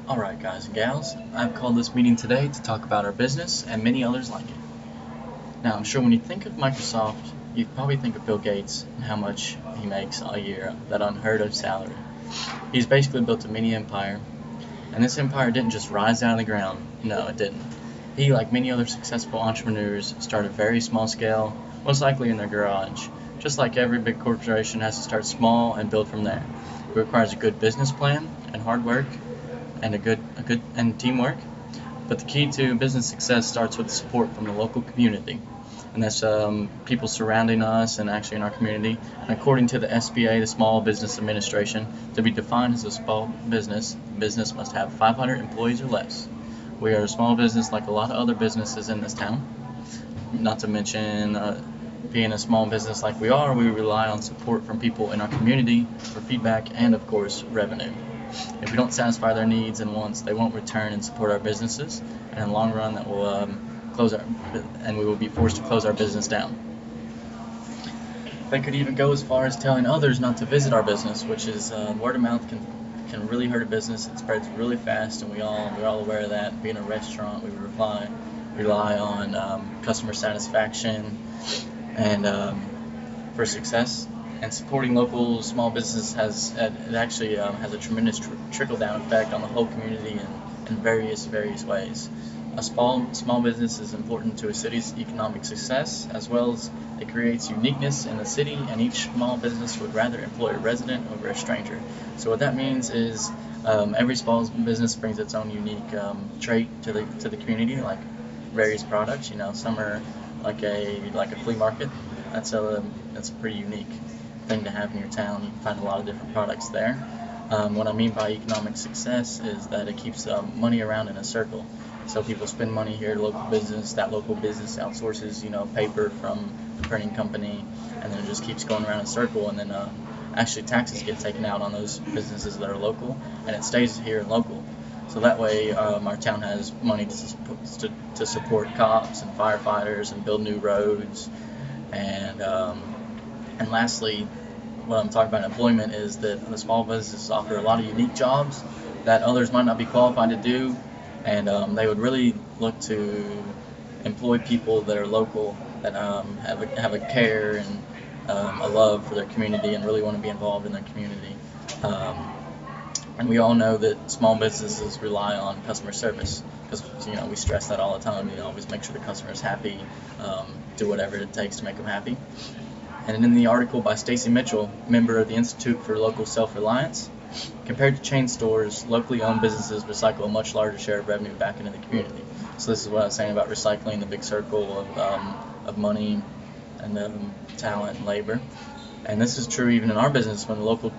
Alright guys and gals, I've called this meeting today to talk about our business and many others like it. Now I'm sure when you think of Microsoft, you probably think of Bill Gates and how much he makes a year, that unheard of salary. He's basically built a mini empire, and this empire didn't just rise out of the ground. No, it didn't. He, like many other successful entrepreneurs, started very small scale, most likely in their garage. Just like every big corporation has to start small and build from there. It requires a good business plan and hard work and a good teamwork. But the key to business success starts with support from the local community, and that's people surrounding us and actually in our community. And according to the SBA, the Small Business Administration, to be defined as a small business, the business must have 500 employees or less. We are a small business like a lot of other businesses in this town. Not to mention, being a small business like we are, we rely on support from people in our community for feedback and, of course, revenue. If we don't satisfy their needs and wants, they won't return and support our businesses, and in the long run, that will we will be forced to close our business down. They could even go as far as telling others not to visit our business, which is word of mouth can really hurt a business. It spreads really fast, and we're all aware of that. Being a restaurant, we rely on customer satisfaction and for success. And supporting local small business has a tremendous trickle-down effect on the whole community in various ways. A small business is important to a city's economic success, as well as it creates uniqueness in the city, and each small business would rather employ a resident over a stranger. So what that means is every small business brings its own unique trait to the community, like various products. Some are like a flea market. That's a pretty unique thing to have in your town. You can find a lot of different products there. What I mean by economic success is that it keeps money around in a circle. So people spend money here at local business. That local business outsources, paper from the printing company, and then it just keeps going around in a circle. And then actually taxes get taken out on those businesses that are local, and it stays here local. So that way, our town has money to support cops and firefighters and build new roads. And lastly, what I'm talking about employment is that the small businesses offer a lot of unique jobs that others might not be qualified to do, and they would really look to employ people that are local, that have a care and a love for their community and really want to be involved in their community. And we all know that small businesses rely on customer service because we stress that all the time. Always make sure the customer is happy, do whatever it takes to make them happy. And in the article by Stacy Mitchell, member of the Institute for Local Self-Reliance, compared to chain stores, locally owned businesses recycle a much larger share of revenue back into the community. So this is what I was saying about recycling, the big circle of money and talent and labor. And this is true even in our business when the local,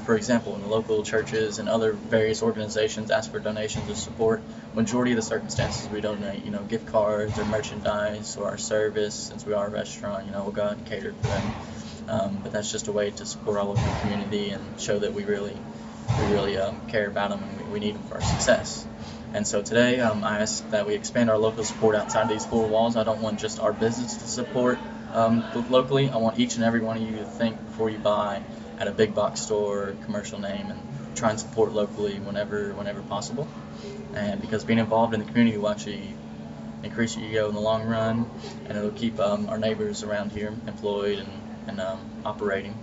for example, when the local churches and other various organizations ask for donations or support, majority of the circumstances we donate, gift cards or merchandise or our service. Since we are a restaurant, we'll go out and cater for them. But that's just a way to support our local community and show that we really care about them and we need them for our success. And so today, I ask that we expand our local support outside these four walls. I don't want just our business to support locally. I want each and every one of you to think before you buy at a big box store or commercial name, and try and support locally whenever possible. And because being involved in the community will actually increase your ego in the long run, and it'll keep our neighbors around here employed and operating.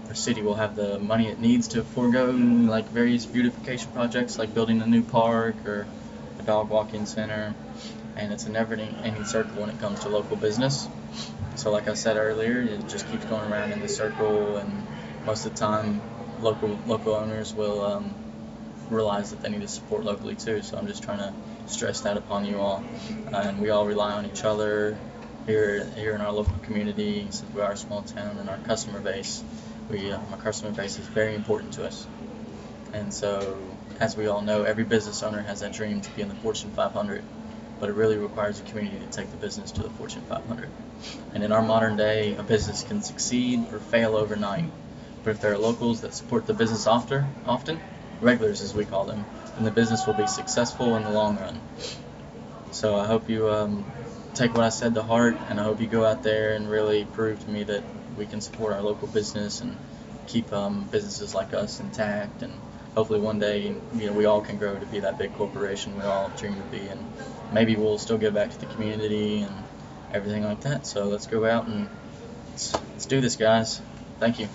Our city will have the money it needs to forego like various beautification projects like building a new park or a dog walking center, and it's a never-ending circle when it comes to local business. So like I said earlier, it just keeps going around in the circle, and most of the time local owners will realize that they need to support locally too. So I'm just trying to stress that upon you all, and we all rely on each other here in our local community. Since we are a small town, and our customer base is very important to us. And so, as we all know, every business owner has that dream to be in the Fortune 500, but it really requires a community to take the business to the Fortune 500. And in our modern day, a business can succeed or fail overnight, but if there are locals that support the business often, regulars as we call them, then the business will be successful in the long run. So I hope you take what I said to heart, and I hope you go out there and really prove to me that we can support our local business and keep businesses like us intact and hopefully one day, we all can grow to be that big corporation we all dream to be, and maybe we'll still give back to the community and everything like that. So let's go out and let's do this, guys. Thank you.